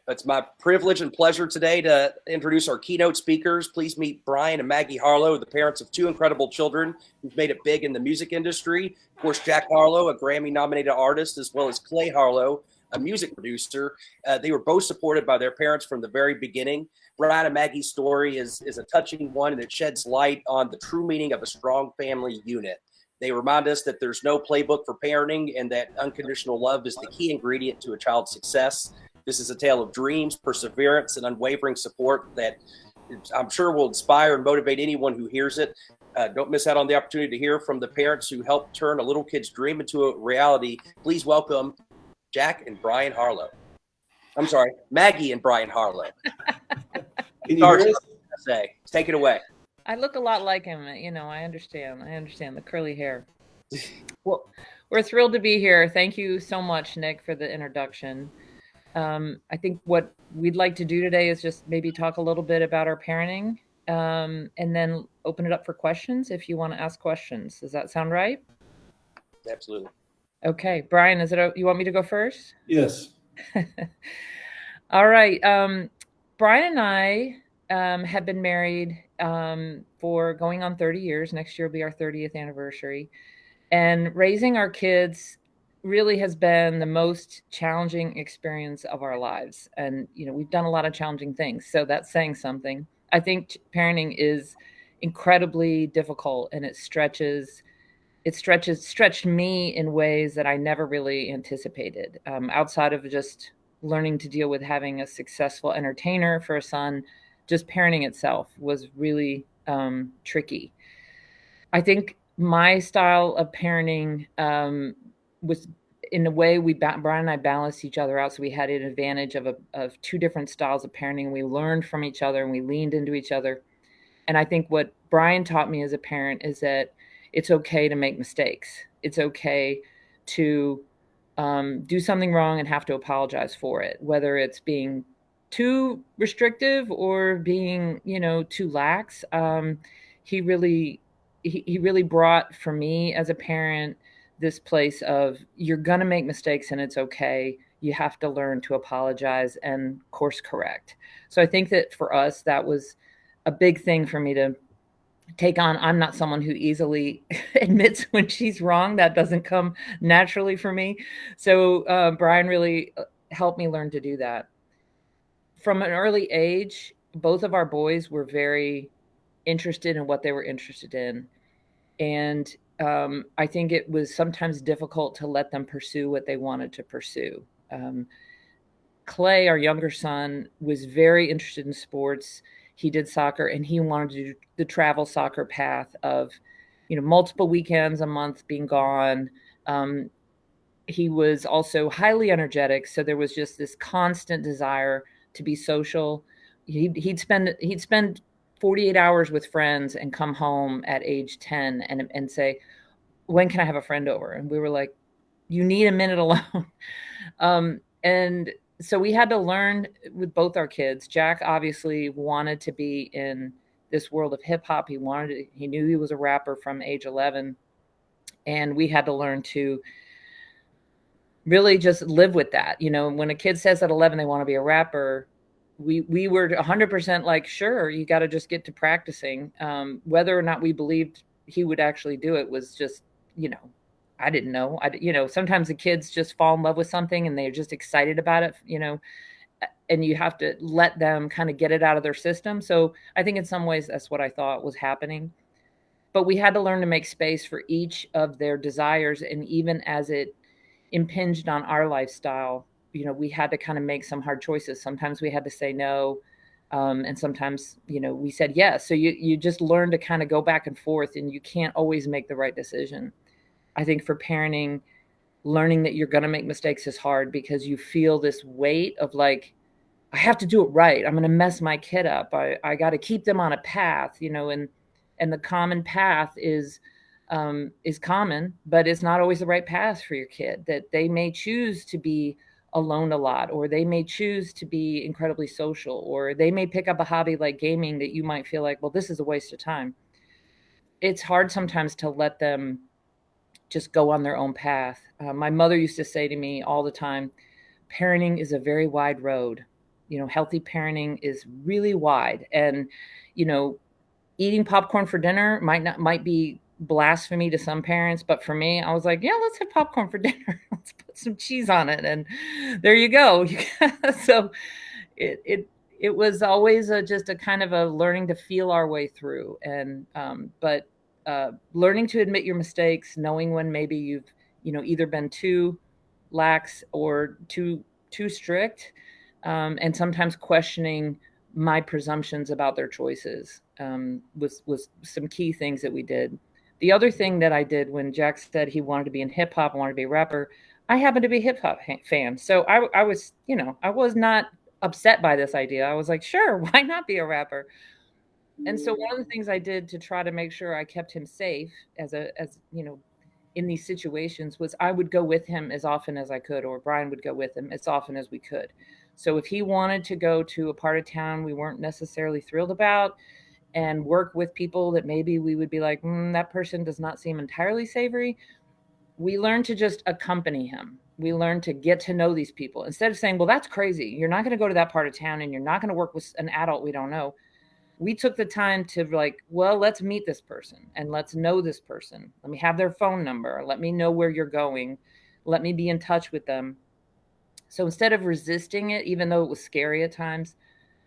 It's my privilege and pleasure today to introduce our keynote speakers. Please meet Brian and Maggie Harlow, the parents of two incredible children who've made it big in the music industry. Of course, Jack Harlow, a Grammy-nominated artist, as well as Clay Harlow, a music producer. They were both supported by their parents from the very beginning. Brian and Maggie's story is a touching one, and it sheds light on the true meaning of a strong family unit. They remind us that there's no playbook for parenting and that unconditional love is the key ingredient to a child's success. This is a tale of dreams, perseverance, and unwavering support that I'm sure will inspire and motivate anyone who hears it. Don't miss out on the opportunity to hear from the parents who helped turn a little kid's dream into a reality. Please welcome Jack and Brian Harlow. I'm sorry, Maggie and Brian Harlow. Sorry, say. Take it away. I look a lot like him. You know, I understand the curly hair. Well, we're thrilled to be here. Thank you so much, Nick, for the introduction. I think what we'd like to do today is just maybe talk a little bit about our parenting, and then open it up for questions if you want to ask questions. Does that sound right? Absolutely. Okay, Brian, you want me to go first? Yes. All right. Brian and I have been married for going on 30 years. Next year will be our 30th anniversary. And raising our kids really has been the most challenging experience of our lives. And, you know, we've done a lot of challenging things. So that's saying something. I think parenting is incredibly difficult, and it stretched me in ways that I never really anticipated. Outside of just learning to deal with having a successful entertainer for a son, just parenting itself was really tricky. I think my style of parenting was, in a way, Brian and I balanced each other out. So we had an advantage of two different styles of parenting. We learned from each other and we leaned into each other. And I think what Brian taught me as a parent is that it's okay to make mistakes. It's okay to do something wrong and have to apologize for it, whether it's being too restrictive or being, too lax. He really brought, for me as a parent, this place of, you're going to make mistakes and it's okay. You have to learn to apologize and course correct. So I think that for us, that was a big thing for me to take on. I'm not someone who easily admits when she's wrong. That doesn't come naturally for me. So Brian really helped me learn to do that. From an early age, both of our boys were very interested in what they were interested in. And I think it was sometimes difficult to let them pursue what they wanted to pursue. Clay, our younger son, was very interested in sports. He did soccer, and he wanted to do the travel soccer path of, multiple weekends a month being gone. He was also highly energetic, so there was just this constant desire to be social. He'd spend 48 hours with friends and come home at age 10 and say, when can I have a friend over? And we were like, you need a minute alone. And so we had to learn with both our kids. Jack obviously wanted to be in this world of hip hop. He knew he was a rapper from age 11. And we had to learn to really just live with that. When a kid says at 11 they want to be a rapper, we were 100% like, sure, you got to just get to practicing. Whether or not we believed he would actually do it was just, I didn't know. Sometimes the kids just fall in love with something and they're just excited about it, and you have to let them kind of get it out of their system. So I think in some ways that's what I thought was happening. But we had to learn to make space for each of their desires. And even as it impinged on our lifestyle, we had to kind of make some hard choices. Sometimes we had to say no. And sometimes, we said yes. So you just learn to kind of go back and forth, and you can't always make the right decision. I think for parenting, learning that you're going to make mistakes is hard because you feel this weight of like, I have to do it right. I'm going to mess my kid up. I got to keep them on a path, and the common path is common, but it's not always the right path for your kid. That they may choose to be alone a lot, or they may choose to be incredibly social, or they may pick up a hobby like gaming that you might feel like, well, this is a waste of time. It's hard sometimes to let them just go on their own path. My mother used to say to me all the time, parenting is a very wide road. healthy parenting is really wide. And, eating popcorn for dinner might be blasphemy to some parents, but for me, I was like, yeah, let's have popcorn for dinner. Let's put some cheese on it, and there you go. So it was always just a kind of a learning to feel our way through, and but learning to admit your mistakes, knowing when maybe you've either been too lax or too strict, and sometimes questioning my presumptions about their choices, was some key things that we did. The other thing that I did when Jack said he wanted to be in hip hop, wanted to be a rapper, I happen to be a hip hop fan. So I was, I was not upset by this idea. I was like, sure, why not be a rapper? And so one of the things I did to try to make sure I kept him safe in these situations was I would go with him as often as I could, or Brian would go with him as often as we could. So if he wanted to go to a part of town we weren't necessarily thrilled about and work with people that maybe we would be like, that person does not seem entirely savory, we learned to just accompany him. We learned to get to know these people instead of saying, well, that's crazy. You're not going to go to that part of town and you're not going to work with an adult we don't know. We took the time to like, well, let's meet this person and let's know this person. Let me have their phone number. Let me know where you're going. Let me be in touch with them. So instead of resisting it, even though it was scary at times,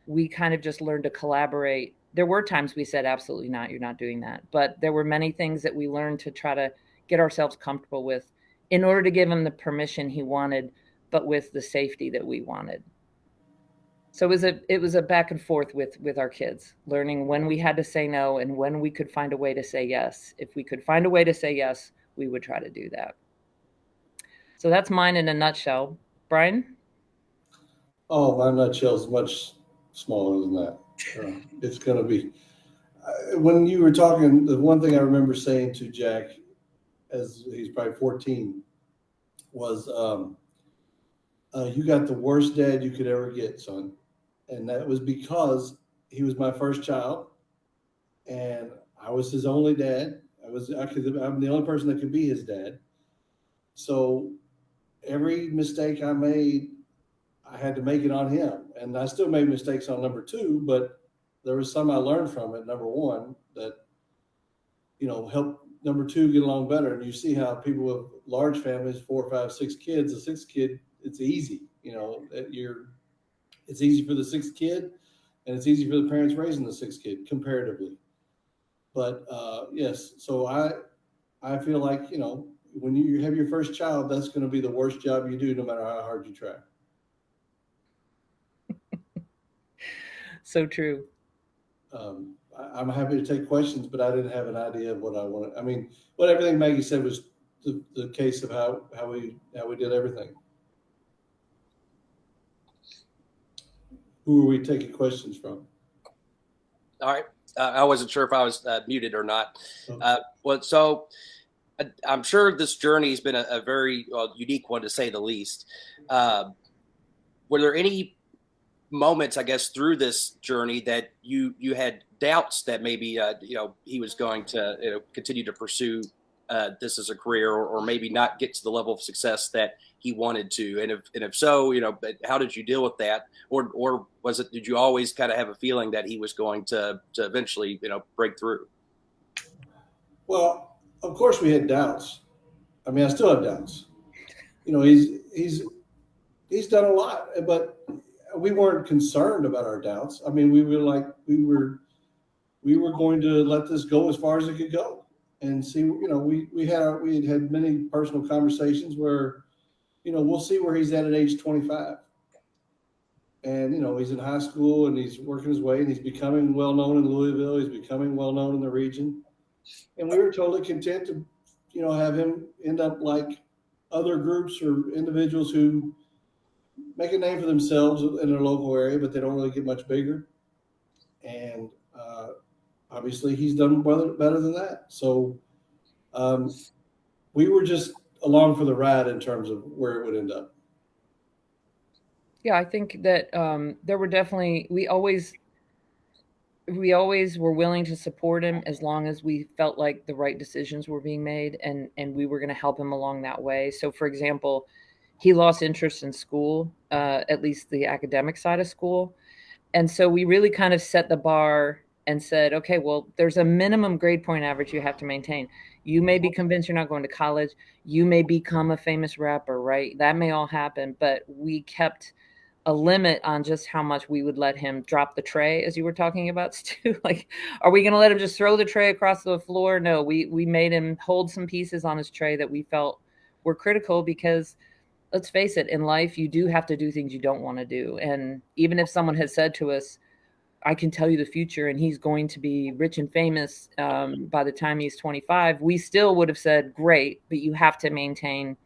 we kind of just learned to collaborate. There were times we said, absolutely not, you're not doing that. But there were many things that we learned to try to get ourselves comfortable with in order to give him the permission he wanted, but with the safety that we wanted. So it was a back and forth with our kids, learning when we had to say no and when we could find a way to say yes. If we could find a way to say yes, we would try to do that. So that's mine in a nutshell. Brian? Oh, my nutshell is much smaller than that. It's going to be. When you were talking, the one thing I remember saying to Jack, as he's probably 14, was, you got the worst dad you could ever get, son. And that was because he was my first child, and I was his only dad. I'm the only person that could be his dad. So every mistake I made, I had to make it on him. And I still made mistakes on number two, but there was some I learned from it, number one, that, helped number two get along better. And you see how people with large families, 4, 5, 6 kids, the sixth kid, it's easy. It's easy for the sixth kid, and it's easy for the parents raising the sixth kid comparatively. But yes, so I feel like, when you have your first child, that's going to be the worst job you do, no matter how hard you try. So true. I'm happy to take questions, but I didn't have an idea of what I wanted. I mean, what everything Maggie said was the case of how we did everything. Who are we taking questions from? All right. I wasn't sure if I was muted or not. Okay. So I'm sure this journey has been a very unique one, to say the least. Were there any moments, I guess, through this journey that you had doubts that maybe he was going to continue to pursue this as a career, or maybe not get to the level of success that he wanted to? And if so, but how did you deal with that? Or did you always kind of have a feeling that he was going to eventually break through? Well, of course we had doubts. I mean, I still have doubts. He's done a lot, but we weren't concerned about our doubts. I mean, we were going to let this go as far as it could go and see. We had many personal conversations where, we'll see where he's at age 25. And, he's in high school and he's working his way and he's becoming well known in Louisville. He's becoming well known in the region. And we were totally content to, have him end up like other groups or individuals who make a name for themselves in their local area, but they don't really get much bigger. And obviously he's done better than that. So we were just along for the ride in terms of where it would end up. Yeah, I think that there were definitely, we always were willing to support him as long as we felt like the right decisions were being made, and we were going to help him along that way. So for example, he lost interest in school, at least the academic side of school. And so we really kind of set the bar and said, okay, well, there's a minimum grade point average you have to maintain. You may be convinced you're not going to college. You may become a famous rapper, right? That may all happen. But we kept a limit on just how much we would let him drop the tray, as you were talking about, Stu. Like, are we going to let him just throw the tray across the floor? No, we made him hold some pieces on his tray that we felt were critical, because let's face it, in life, you do have to do things you don't want to do. And even if someone had said to us, I can tell you the future and he's going to be rich and famous by the time he's 25, we still would have said, great, but you have to maintain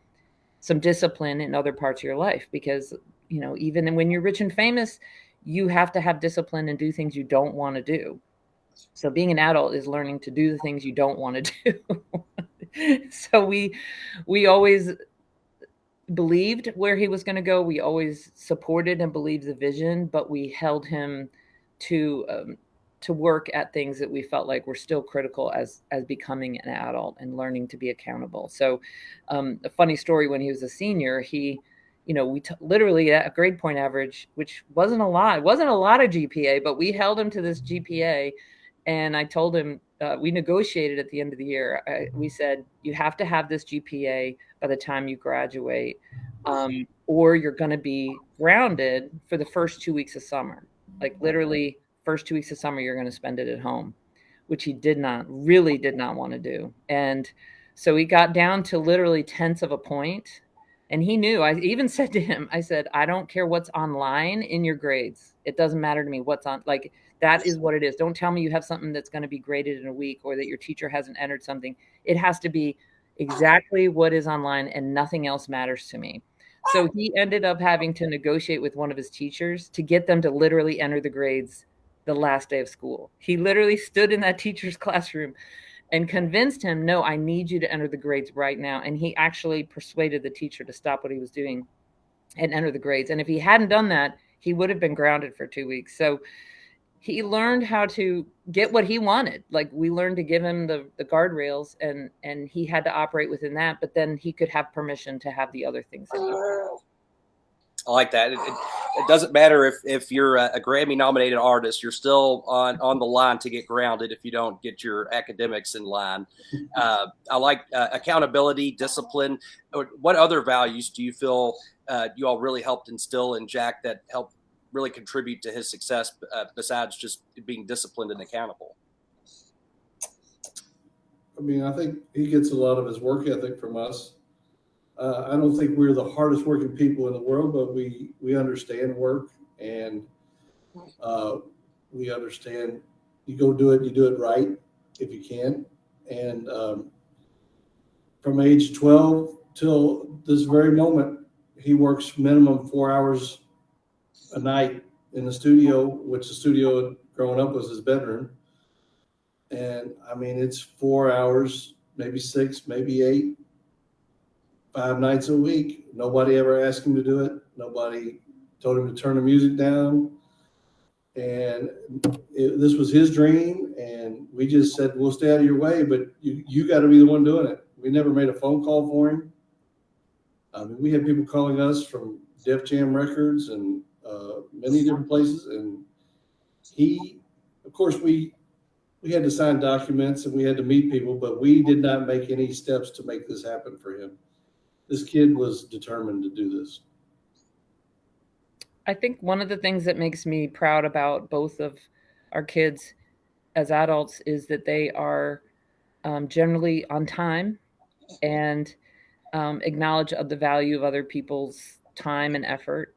some discipline in other parts of your life, because, you know, even when you're rich and famous, you have to have discipline and do things you don't want to do. So being an adult is learning to do the things you don't want to do. So we always believed where he was going to go. We always supported and believed the vision, but we held him to work at things that we felt like were still critical as becoming an adult and learning to be accountable. So a funny story, when he was a senior, he, you know, literally at a grade point average, which wasn't a lot. It wasn't a lot of GPA, but we held him to this GPA. And I told him, we negotiated at the end of the year. We said, you have to have this GPA by the time you graduate, or you're going to be grounded for the first 2 weeks of summer. Like literally first 2 weeks of summer, you're going to spend it at home, which he really did not want to do. And so he got down to literally tenths of a point. And he knew. I even said to him, I said, I don't care what's online in your grades. It doesn't matter to me what's on, like, that is what it is. Don't tell me you have something that's going to be graded in a week, or that your teacher hasn't entered something. It has to be exactly what is online, and nothing else matters to me. So he ended up having to negotiate with one of his teachers to get them to literally enter the grades the last day of school. He literally stood in that teacher's classroom and convinced him, no, I need you to enter the grades right now. And he actually persuaded the teacher to stop what he was doing and enter the grades. And if he hadn't done that, he would have been grounded for 2 weeks. So he learned how to get what he wanted. Like, we learned to give him the guardrails, and he had to operate within that, but then he could have permission to have the other things that he wanted. I like that. It doesn't matter if you're a Grammy-nominated artist, you're still on the line to get grounded if you don't get your academics in line. I like accountability, discipline. What other values do you feel you all really helped instill in Jack that helped really contribute to his success, besides just being disciplined and accountable? I mean, I think he gets a lot of his work ethic from us. I don't think we're the hardest working people in the world, but we understand work, and we understand you go do it, you do it right if you can. And from age 12 till this very moment, he works minimum 4 hours a night in the studio, which the studio growing up was his bedroom. And I mean, it's 4 hours, maybe 6, maybe 8, 5 nights a week. Nobody ever asked him to do it. Nobody told him to turn the music down. And this was his dream. And we just said, we'll stay out of your way, but you got to be the one doing it. We never made a phone call for him. I mean, we had people calling us from Def Jam Records and many different places. And he, of course, we had to sign documents and we had to meet people, but we did not make any steps to make this happen for him. This kid was determined to do this. I think one of the things that makes me proud about both of our kids as adults is that they are generally on time and acknowledge of the value of other people's time and effort.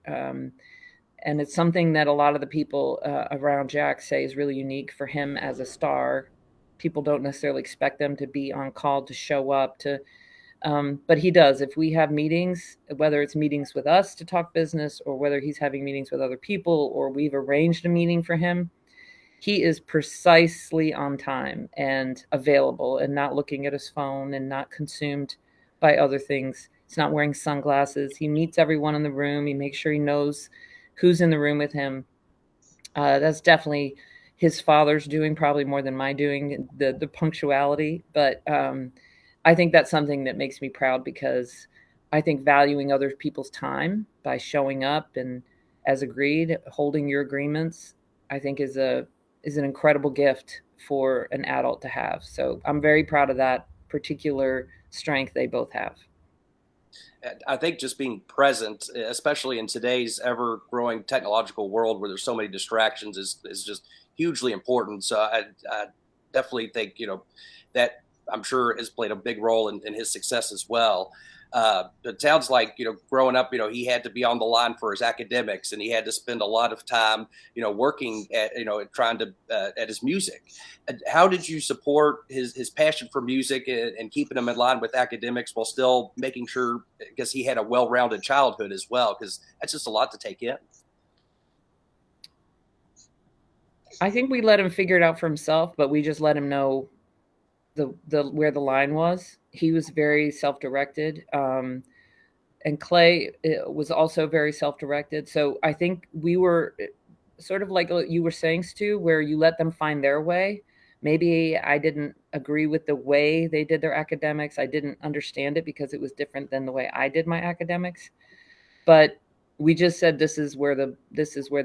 And it's something that a lot of the people around Jack say is really unique for him as a star. People don't necessarily expect them to be on call, to show up, but he does. If we have meetings, whether it's meetings with us to talk business or whether he's having meetings with other people or we've arranged a meeting for him, he is precisely on time and available and not looking at his phone and not consumed by other things. He's not wearing sunglasses. He meets everyone in the room. He makes sure he knows who's in the room with him. That's definitely his father's doing, probably more than my doing, the punctuality. But I think that's something that makes me proud, because I think valuing other people's time by showing up and, as agreed, holding your agreements, I think is an incredible gift for an adult to have. So I'm very proud of that particular strength they both have. I think just being present, especially in today's ever growing technological world where there's so many distractions, is just hugely important. So I definitely think, that I'm sure has played a big role in his success as well. It sounds like, growing up, he had to be on the line for his academics, and he had to spend a lot of time, working at, trying to, at his music. How did you support his passion for music and keeping him in line with academics while still making sure, I guess, he had a well-rounded childhood as well? Because that's just a lot to take in. I think we let him figure it out for himself, but we just let him know the where the line was. He was very self-directed, and Clay was also very self-directed. So I think we were sort of like you were saying, Stu, where you let them find their way. Maybe I didn't agree with the way they did their academics. I didn't understand it because it was different than the way I did my academics. But we just said this is where the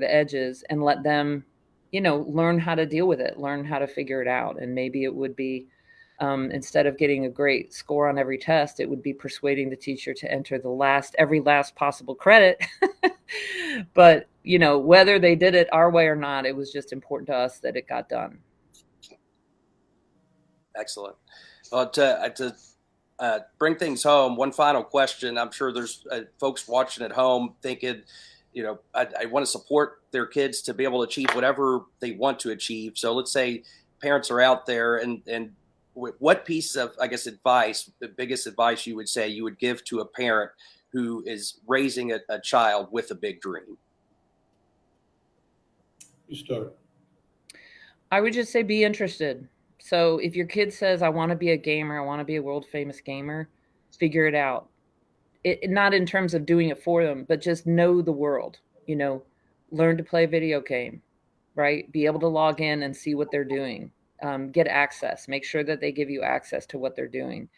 edge is, and let them, learn how to deal with it, learn how to figure it out. And maybe it would be, instead of getting a great score on every test, it would be persuading the teacher to enter every last possible credit. But, whether they did it our way or not, it was just important to us that it got done. Excellent. Well, to bring things home, one final question. I'm sure there's folks watching at home thinking, I want to support their kids to be able to achieve whatever they want to achieve. So let's say parents are out there, and what piece of, I guess, advice, the biggest advice you would say you would give to a parent who is raising a child with a big dream? You start. I would just say be interested. So if your kid says, I want to be a gamer, I want to be a world famous gamer, figure it out. Not in terms of doing it for them, but just know the world, learn to play a video game, right? Be able to log in and see what they're doing. Get access, make sure that they give you access to what they're doing.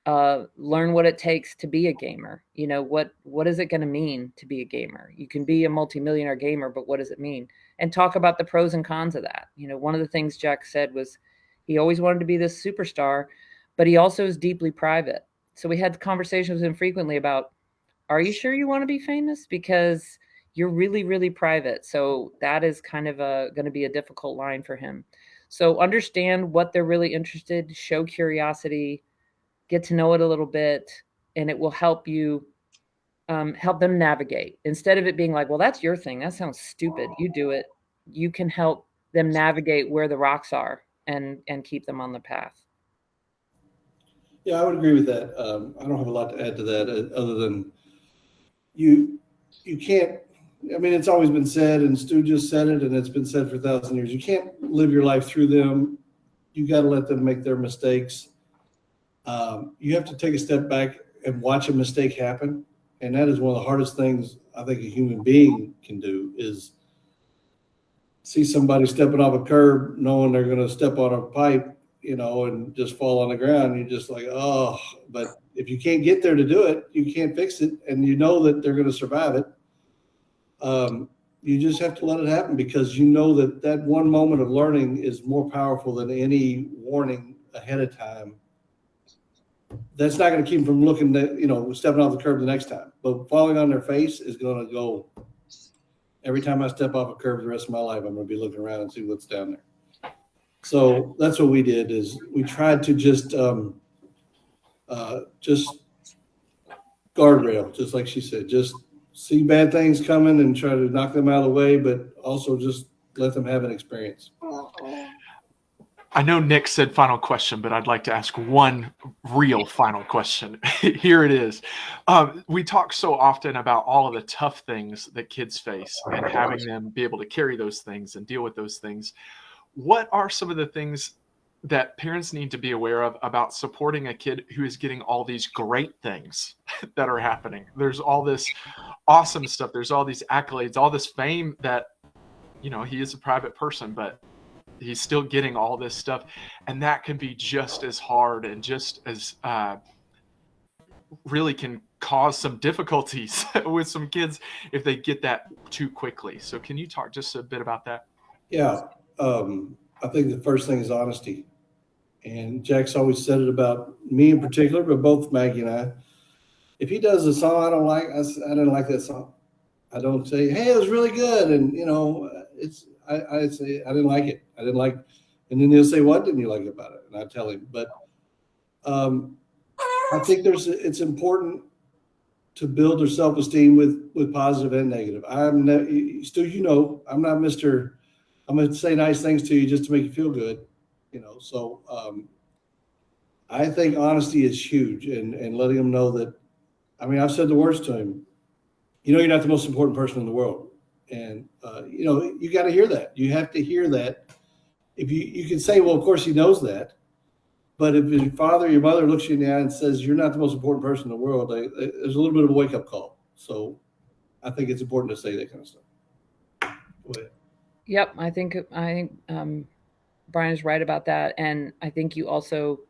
Learn what it takes to be a gamer. What is it going to mean to be a gamer? You can be a multimillionaire gamer, but what does it mean? And talk about the pros and cons of that. One of the things Jack said was he always wanted to be this superstar, but he also is deeply private. So we had conversations with him frequently about, are you sure you want to be famous? Because you're really, really private. So that is kind of going to be a difficult line for him. So understand what they're really interested, show curiosity, get to know it a little bit, and it will help you, help them navigate. Instead of it being like, well, that's your thing. That sounds stupid. You do it. You can help them navigate where the rocks are and keep them on the path. Yeah, I would agree with that. I don't have a lot to add to that other than you can't, it's always been said, and Stu just said it, and it's been said for 1,000 years. You can't live your life through them. You got to let them make their mistakes. You have to take a step back and watch a mistake happen. And that is one of the hardest things I think a human being can do, is see somebody stepping off a curb, knowing they're going to step on a pipe, and just fall on the ground. You're just like, oh, but if you can't get there to do it, you can't fix it. And you know that they're going to survive it. You just have to let it happen, because that one moment of learning is more powerful than any warning ahead of time. That's not going to keep them from looking at, stepping off the curb the next time. But falling on their face is going to go. Every time I step off a curb the rest of my life, I'm going to be looking around and see what's down there. So that's what we did, is we tried to just guardrail, just like she said, just see bad things coming and try to knock them out of the way, but also just let them have an experience. I know Nick said final question, but I'd like to ask one real final question. Here it is. We talk so often about all of the tough things that kids face and having them be able to carry those things and deal with those things. What are some of the things that parents need to be aware of about supporting a kid who is getting all these great things that are happening? There's all this awesome stuff. There's all these accolades, all this fame that, he is a private person, but he's still getting all this stuff. And that can be just as hard and just as really can cause some difficulties with some kids if they get that too quickly. So can you talk just a bit about that? Yeah. I think the first thing is honesty. And Jack's always said it about me in particular, but both Maggie and I. If he does a song I don't like, I didn't like that song. I don't say, hey, it was really good. And, I say, I didn't like it. I didn't like, and then he'll say, what didn't you like about it? And I tell him. But I think it's important to build their self-esteem with positive and negative. I'm not Mr. I'm going to say nice things to you just to make you feel good, So I think honesty is huge, and letting them know that. I mean, I've said the words to him. You're not the most important person in the world, and you got to hear that. You have to hear that. If you can say, well, of course he knows that, but if your father, your mother looks you in the eye and says you're not the most important person in the world, there's a little bit of a wake up call. So I think it's important to say that kind of stuff. Go ahead. Yep, I think Brian is right about that, and I think you also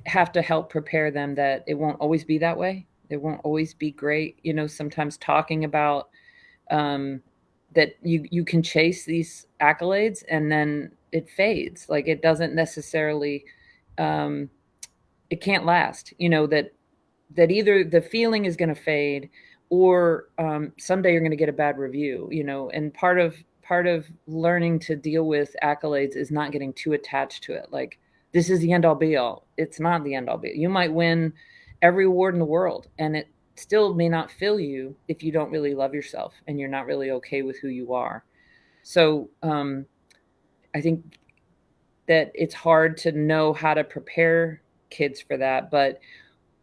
have to help prepare them that it won't always be that way. It won't always be great. Sometimes talking about that you can chase these accolades and then it fades. Like it doesn't necessarily, it can't last. That either the feeling is going to fade or someday you're going to get a bad review. And part of learning to deal with accolades is not getting too attached to it. Like this is the end all be all. It's not the end all be all. You might win every award in the world and it still may not fill you if you don't really love yourself and you're not really okay with who you are. So I think that it's hard to know how to prepare kids for that, but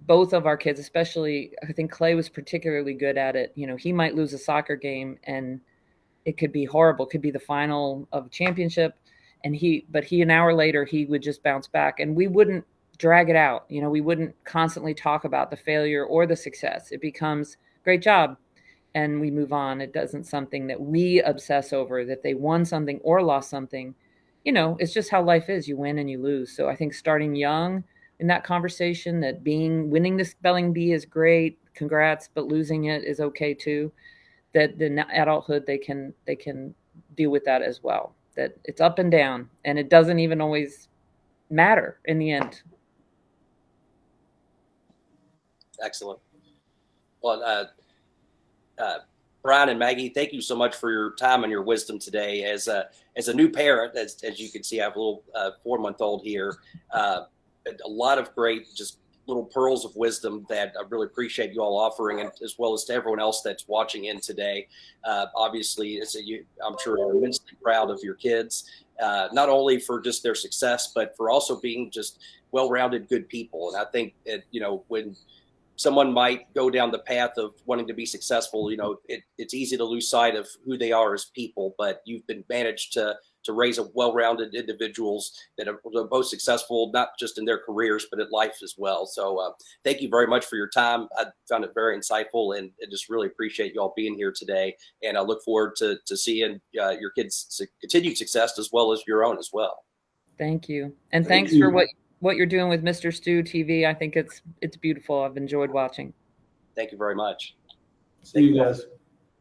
both of our kids, especially, I think Clay was particularly good at it. He might lose a soccer game and it could be horrible. It could be the final of a championship. But an hour later, he would just bounce back and we wouldn't drag it out. We wouldn't constantly talk about the failure or the success. It becomes great job and we move on. It doesn't something that we obsess over, that they won something or lost something. It's just how life is. You win and you lose. So I think starting young in that conversation, that winning the spelling bee is great, congrats, but losing it is okay too. That in adulthood they can deal with that as well. That it's up and down, and it doesn't even always matter in the end. Excellent. Well, Brian and Maggie, thank you so much for your time and your wisdom today. As a new parent, as you can see, I have a little 4-month-old here. A lot of great, just little pearls of wisdom that I really appreciate you all offering, and as well as to everyone else that's watching in today. Obviously, I'm sure you're immensely proud of your kids, not only for just their success, but for also being just well-rounded, good people. And I think when someone might go down the path of wanting to be successful, it's easy to lose sight of who they are as people, but you've been managed to raise a well-rounded individuals that are both successful, not just in their careers, but in life as well. So thank you very much for your time. I found it very insightful and just really appreciate you all being here today. And I look forward to seeing your kids' continued success as well as your own as well. Thank you. And thanks for what you're doing with Mr. Stu TV. I think it's beautiful. I've enjoyed watching. Thank you very much. See you guys.